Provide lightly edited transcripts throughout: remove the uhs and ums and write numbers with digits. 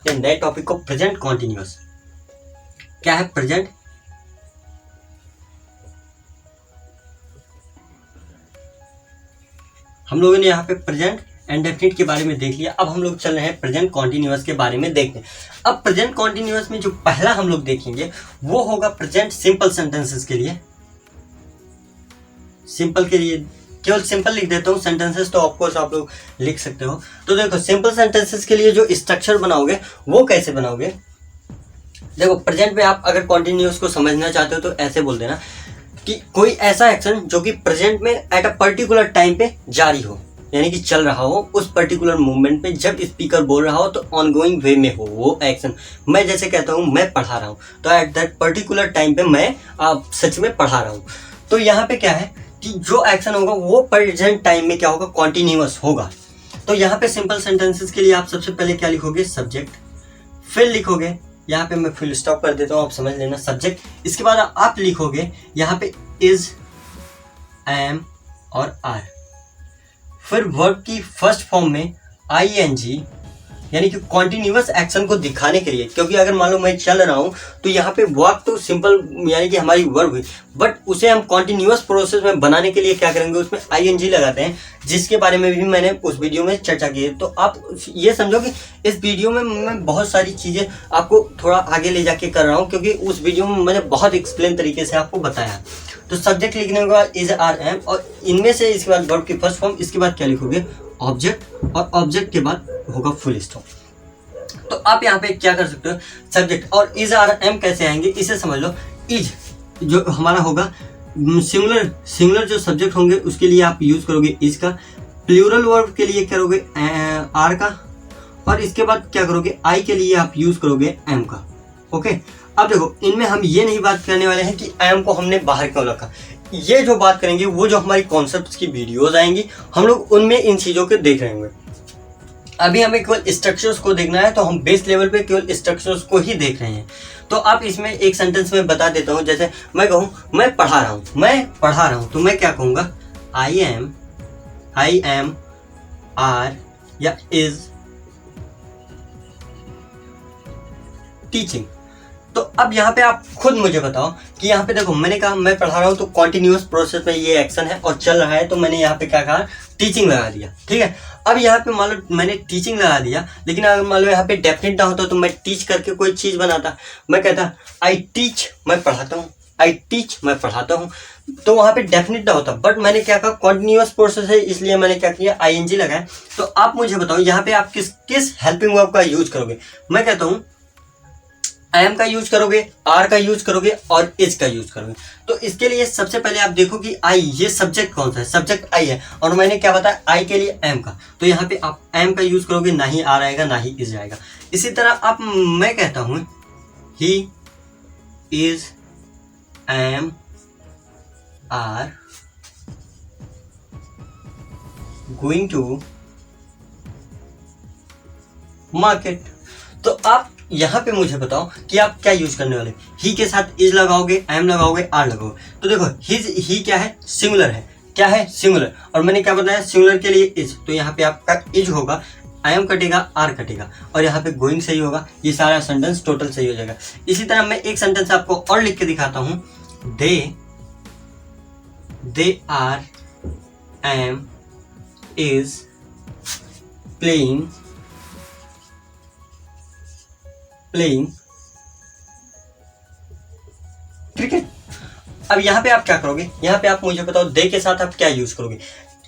नए टॉपिक को present continuous. क्या है प्रेजेंट? हम लोगों ने यहाँ पे प्रेजेंट एंड डेफिनिट के बारे में देख लिया। अब हम लोग चल रहे हैं प्रेजेंट कॉन्टिन्यूअस के बारे में देखने। अब प्रेजेंट कॉन्टिन्यूअस में जो पहला हम लोग देखेंगे वो होगा प्रेजेंट सिंपल सेंटेंसेस के लिए। सिंपल के लिए केवल सिंपल लिख देता हूँ, सेंटेंसेस तो ऑफकोर्स आप लोग लिख सकते हो। तो देखो सिंपल सेंटेंसेस के लिए जो स्ट्रक्चर बनाओगे वो कैसे बनाओगे। देखो प्रेजेंट में आप अगर कॉन्टिन्यूअस को समझना चाहते हो तो ऐसे बोल देना कि कोई ऐसा एक्शन जो कि प्रेजेंट में एट अ पर्टिकुलर टाइम पे जारी हो, यानी कि चल रहा हो उस पर्टिकुलर मूवमेंट पे, जब स्पीकर बोल रहा हो तो ऑनगोइंग वे में हो वो एक्शन। मैं जैसे कहता हूँ मैं पढ़ा रहा हूँ, तो एट दैट पर्टिकुलर टाइम पे मैं सच में पढ़ा रहा हूँ। तो यहाँ पे क्या है कि जो एक्शन होगा वो प्रेजेंट टाइम में क्या होगा, कॉन्टिन्यूअस होगा। तो यहाँ पे सिंपल सेंटेंसेस के लिए आप सबसे पहले क्या लिखोगे, सब्जेक्ट, फिर लिखोगे, यहाँ पे मैं फुल स्टॉप कर देता हूँ, आप समझ लेना, सब्जेक्ट। इसके बाद आप लिखोगे यहाँ पे इज, एम और आर। फिर वर्ब की फर्स्ट फॉर्म में आईएनजी, यानी कि कॉन्टिन्यूअस एक्शन को दिखाने के लिए, क्योंकि अगर मान लो मैं चल रहा हूँ तो यहाँ पे वर्ब तो सिंपल यानी कि हमारी वर्ब हुई, बट उसे हम कॉन्टिन्यूअस प्रोसेस में बनाने के लिए क्या करेंगे, उसमें आईएनजी लगाते हैं, जिसके बारे में भी मैंने उस वीडियो में चर्चा की है। तो आप ये समझो कि इस वीडियो में मैं बहुत सारी चीज़ें आपको थोड़ा आगे ले जाके कर रहा हूँ, क्योंकि उस वीडियो में मैंने बहुत एक्सप्लेन तरीके से आपको बताया। तो सब्जेक्ट लिखने के बाद इज, आर, एम, और इनमें से इसके बाद वर्ब की फर्स्ट फॉर्म, इसके बाद क्या लिखोगे, ऑब्जेक्ट, और ऑब्जेक्ट के बाद होगा फुल स्टॉप। तो आप यहाँ पे क्या कर सकते हो, सब्जेक्ट और इज, आर, एम कैसे आएंगे इसे समझ लो। इज जो हमारा होगा सिंगुलर जो सब्जेक्ट होंगे उसके लिए आप यूज करोगे इज का, प्लूरल वर्ब के लिए करोगे आर का, और इसके बाद क्या करोगे, आई के लिए आप यूज करोगे एम का। ओके, अब देखो इनमें हम ये नहीं बात करने वाले हैं कि एम को हमने बाहर क्यों रखा। ये जो बात करेंगे वो जो हमारी कॉन्सेप्ट्स की वीडियोज आएंगी हम लोग उनमें इन चीज़ों के देख रहे होंगे। अभी हमें केवल स्ट्रक्चर्स को देखना है, तो हम बेस लेवल पे केवल स्ट्रक्चर्स को ही देख रहे हैं। तो आप इसमें एक सेंटेंस में बता देता हूँ, जैसे मैं कहूँ मैं पढ़ा रहा हूँ, तो मैं क्या कहूँगा, आई एम, आर या इज टीचिंग। तो अब यहाँ पे आप खुद मुझे बताओ कि यहाँ पे देखो मैंने कहा मैं पढ़ा रहा हूँ, तो कॉन्टिन्यूअस प्रोसेस में ये एक्शन है और चल रहा है, तो मैंने यहाँ पे क्या कहा, टीचिंग लगा दिया। ठीक है, अब यहाँ पे मान लो मैंने टीचिंग लगा दिया, लेकिन अगर मान लो यहाँ पे डेफिनेट ना होता तो मैं टीच करके कोई चीज़ बनाता। मैं कहता आई टीच, मैं पढ़ाता हूँ, आई टीच मैं पढ़ाता हूँ, तो वहाँ पे डेफिनेट ना होता। बट मैंने क्या कहा, कॉन्टिन्यूअस प्रोसेस है, इसलिए मैंने क्या किया, आईएनजी लगाया। तो आप मुझे बताओ यहाँ पे आप किस हेल्पिंग वर्ब का यूज करोगे। मैं कहता हूँ एम का यूज करोगे, आर का यूज करोगे और इज का यूज करोगे। तो इसके लिए सबसे पहले आप देखो कि आई, ये सब्जेक्ट कौन सा है, सब्जेक्ट आई है, और मैंने क्या बताया, आई के लिए एम का, तो यहाँ पे आप एम का यूज करोगे, ना ही आर आएगा ना ही इज आएगा। इसी तरह आप, मैं कहता हूँ he is, am, are going to market. तो आप यहाँ पे मुझे बताओ कि आप क्या यूज करने वाले, ही के साथ इज लगाओगे, एम लगाओगे, आर लगाओगे। तो देखो ही क्या है, सिंगुलर है, क्या है, सिंगुलर, और मैंने क्या बताया, सिंगुलर के लिए इज, तो यहाँ पे आपका इज होगा, एम कटेगा, आर कटेगा, और यहाँ पे गोइंग सही होगा, ये सारा सेंटेंस टोटल सही हो जाएगा। इसी तरह मैं एक सेंटेंस आपको और लिख के दिखाता हूँ, they are, am, is playing cricket. अब यहाँ पे आप क्या करोगे, यहाँ पे आप मुझे बताओ दे के साथ आप क्या यूज करोगे,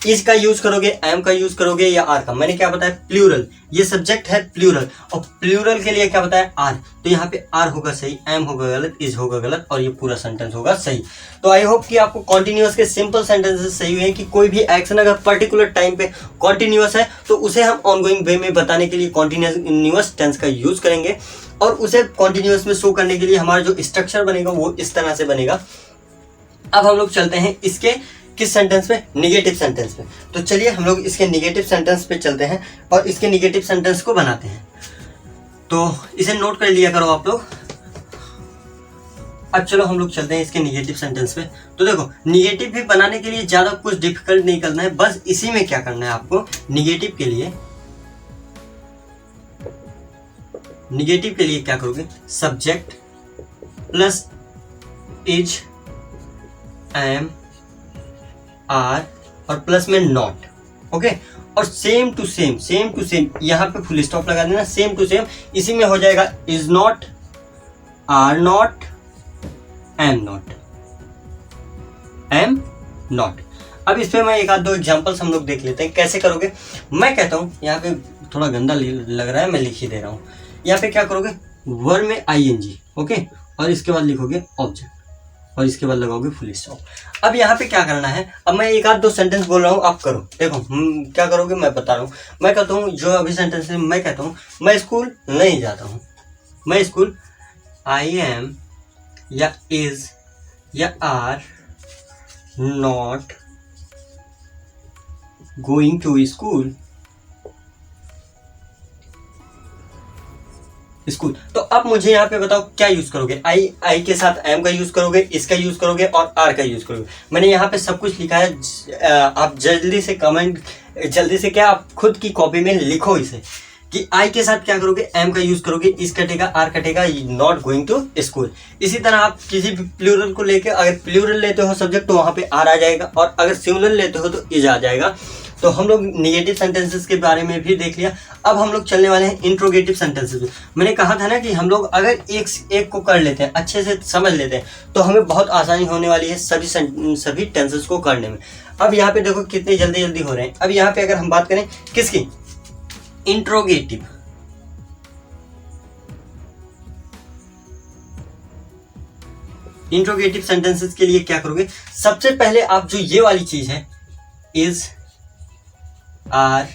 इज का यूज करोगे, एम का यूज करोगे या आर का। मैंने क्या बताया, प्लूरल, ये सब्जेक्ट है प्लूरल, और प्लूरल के लिए क्या बताया, आर, तो यहाँ पे आर होगा सही, एम होगा गलत, इज होगा गलत, और ये पूरा सेंटेंस होगा सही। तो आई होप कि आपको कॉन्टिन्यूअस के सिंपल सेंटेंसेस सही हुए कि कोई भी एक्शन अगर पर्टिकुलर टाइम पे कॉन्टिन्यूअस है तो उसे हम ऑनगोइंग वे में बताने के लिए कॉन्टिन्यूअस टेंस का यूज करेंगे, और उसे कॉन्टिन्यूअस में शो करने के लिए हमारा जो स्ट्रक्चर बनेगा वो इस तरह से बनेगा। अब हम लोग चलते हैं इसके किस सेंटेंस पे, निगेटिव सेंटेंस पे। तो चलिए हम लोग इसके निगेटिव सेंटेंस पे चलते हैं और इसके निगेटिव सेंटेंस को बनाते हैं। तो इसे नोट कर लिया करो आप लोग। अब चलो हम लोग चलते हैं इसके निगेटिव सेंटेंस पे। तो देखो निगेटिव भी बनाने के लिए ज़्यादा कुछ डिफिकल्ट नहीं करना है, बस इसी में क्या करना है आपको, निगेटिव के लिए निगेटिव के लिए क्या करोगे, subject plus is, am, are और प्लस में नॉट। ओके, और सेम टू सेम यहाँ पे फुल स्टॉप लगा देना, सेम टू सेम इसी में हो जाएगा is not, are not, am not, am not. अब इस पे मैं एक आध दो एग्जांपल्स हम लोग देख लेते हैं कैसे करोगे। मैं कहता हूँ, यहाँ पे थोड़ा गंदा लग रहा है, मैं लिख ही दे रहा हूँ। यहाँ पे क्या करोगे, वर्ब में आईएनजी, ओके, और इसके बाद लिखोगे ऑब्जेक्ट और इसके बाद लगाओगे फुल स्टॉप। अब यहाँ पे क्या करना है, अब मैं एक आध दो सेंटेंस बोल रहा हूँ, आप करो। देखो क्या करोगे मैं बता रहा हूँ। मैं कहता हूँ जो अभी सेंटेंस है, मैं कहता हूँ मैं स्कूल नहीं जाता हूँ। मैं स्कूल, आई एम या इज या are not going to school. School, तो अब मुझे यहाँ पे बताओ क्या यूज करोगे। आई के साथ एम का यूज करोगे, इसका यूज करोगे और आर का यूज करोगे। मैंने यहाँ पे सब कुछ लिखा है, आप जल्दी से कमेंट, जल्दी से क्या आप खुद की कॉपी में लिखो इसे कि आई के साथ क्या करोगे, एम का यूज करोगे, इस कटेगा, आर कटेगा, नॉट गोइंग टू स्कूल। इसी तरह आप किसी भी प्लूरल को लेके, अगर प्लूरल लेते हो सब्जेक्ट तो वहां पे आर आ जाएगा, और अगर सिंगुलर लेते हो तो इज आ जाएगा। तो हम लोग निगेटिव सेंटेंसेस के बारे में भी देख लिया। अब हम लोग चलने वाले हैं इंट्रोगेटिव सेंटेंसेस में। मैंने कहा था ना कि हम लोग अगर एक को कर लेते हैं, अच्छे से समझ लेते हैं, तो हमें बहुत आसानी होने वाली है सभी टेंसेस को करने में। अब यहाँ पे देखो कितने जल्दी हो रहे हैं। अब यहाँ पे अगर हम बात करें किसकी, इंट्रोगेटिव। इंट्रोगेटिव सेंटेंसेस के लिए क्या करोगे, सबसे पहले आप जो ये वाली चीज है, इज, आर,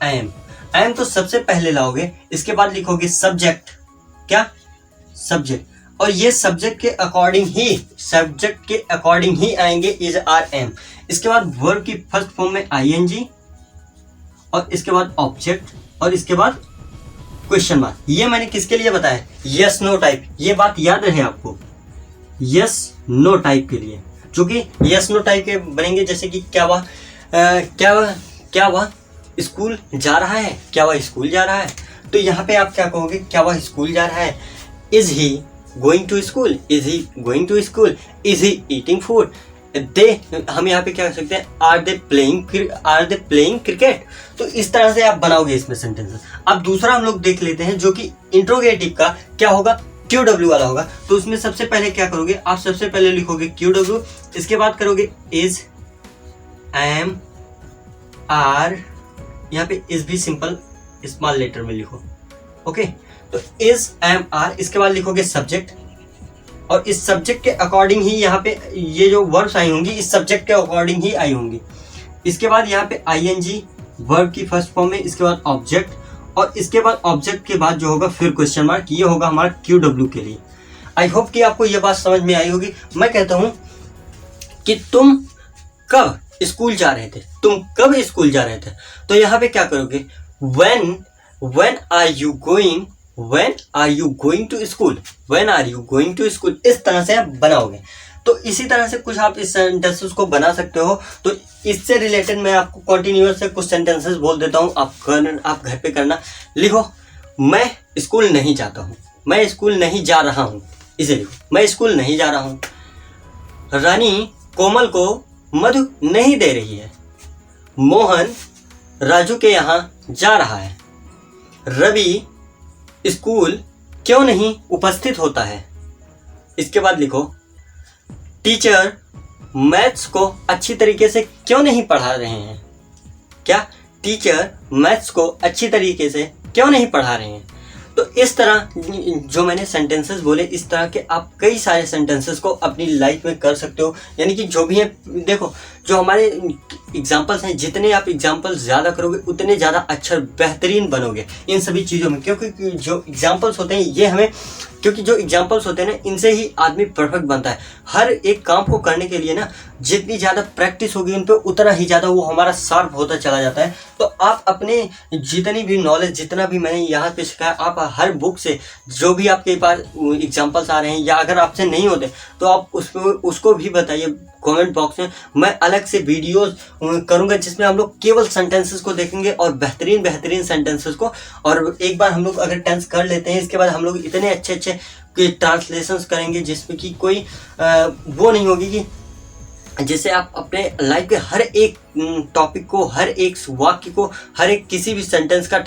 एम तो सबसे पहले लाओगे। इसके बाद लिखोगे सब्जेक्ट, क्या, सब्जेक्ट, और ये सब्जेक्ट के अकॉर्डिंग ही आएंगे इज, आर, एम। इसके बाद वर्ब की फर्स्ट फॉर्म में आईएनजी, और इसके बाद ऑब्जेक्ट, और इसके बाद क्वेश्चन मार्क। ये मैंने किसके लिए बताया, यस नो टाइप। ये बात याद रहे आपको, यस नो टाइप के लिए, जो कि यस नो टाइप के बनेंगे जैसे कि क्या वह स्कूल जा रहा है, क्या वह स्कूल जा रहा है। तो यहाँ पे आप क्या कहोगे, क्या वह स्कूल जा रहा है, is he going to school, is he going to school, is he eating food, they, हम यहाँ पे क्या कर सकते हैं, आर दे प्लेइंग क्रिकेट। तो इस तरह से आप बनाओगे इसमें सेंटेंसेस। अब दूसरा हम लोग देख लेते हैं जो कि इंट्रोगेटिव का क्या होगा, QW वाला होगा। तो उसमें सबसे पहले क्या करोगे, आप सबसे पहले लिखोगे QW, इसके बाद करोगे इज, एम, आर, यहाँ पे इज भी सिंपल स्मॉल लेटर में लिखो, ओके। तो इज, एम, आर, इसके बाद लिखोगे सब्जेक्ट, और इस सब्जेक्ट के अकॉर्डिंग ही यहाँ पे ये जो वर्ब्स आई होंगी इस सब्जेक्ट के अकॉर्डिंग ही आई होंगी। इसके बाद यहाँ पे आईएनजी वर्ब की फर्स्ट फॉर्म में, इसके बाद ऑब्जेक्ट, और इसके बाद ऑब्जेक्ट के बाद जो होगा फिर क्वेश्चन मार्क। ये होगा हमारा QW के लिए। आई होप कि आपको ये बात समझ में आई होगी। मैं कहता हूँ कि तुम कब स्कूल जा रहे थे, तो यहाँ पे क्या करोगे, when are you going to school, इस तरह से आप बनाओगे। तो इसी तरह से कुछ आप इस सेंटेंसेस को बना सकते हो। तो इससे रिलेटेड मैं आपको कंटिन्यूअस से कुछ सेंटेंसेस बोल देता हूँ, आप घर पे करना। लिखो, मैं स्कूल नहीं जाता हूँ, मैं स्कूल नहीं जा रहा हूँ, इसे लिखो, मैं स्कूल नहीं जा रहा हूँ। रानी कोमल को मधु नहीं दे रही है, मोहन राजू के यहाँ जा रहा है, रवि स्कूल क्यों नहीं उपस्थित होता है। इसके बाद लिखो, टीचर मैथ्स को अच्छी तरीके से क्यों नहीं पढ़ा रहे हैं, क्या, टीचर मैथ्स को अच्छी तरीके से क्यों नहीं पढ़ा रहे हैं। तो इस तरह जो मैंने सेंटेंसेस बोले, इस तरह के आप कई सारे सेंटेंसेस को अपनी लाइफ में कर सकते हो। यानी कि जो भी है, देखो जो हमारे एग्जाम्पल्स हैं, जितने आप एग्जाम्पल्स ज़्यादा करोगे उतने ज़्यादा अच्छा बेहतरीन बनोगे इन सभी चीज़ों में। क्योंकि जो एग्जाम्पल्स होते हैं ये हमें, क्योंकि जो एग्जाम्पल्स होते हैं ना, इनसे ही आदमी परफेक्ट बनता है। हर एक काम को करने के लिए ना जितनी ज़्यादा प्रैक्टिस होगी उन पर, उतना ही ज़्यादा वो हमारा शार्प होता चला जाता है। तो आप अपने जितनी भी नॉलेज, जितना भी मैंने यहाँ पे सिखाया, आप हर बुक से जो भी आपके पास एग्जाम्पल्स आ रहे हैं, या अगर आपसे नहीं होते तो आप उसको भी बताइए, कमेंट बॉक्स में मैं अलग से वीडियोस करूंगा जिसमें हम लोग केवल सेंटेंसेस को देखेंगे और बेहतरीन बेहतरीन सेंटेंसेस को। और एक बार हम लोग अगर टेंस कर लेते हैं, इसके बाद हम लोग इतने अच्छे अच्छे ट्रांसलेशंस करेंगे जिसमें कि कोई वो नहीं होगी कि जिससे आप अपने लाइफ के हर एक टॉपिक को, हर एक वाक्य को, हर एक किसी भी सेंटेंस का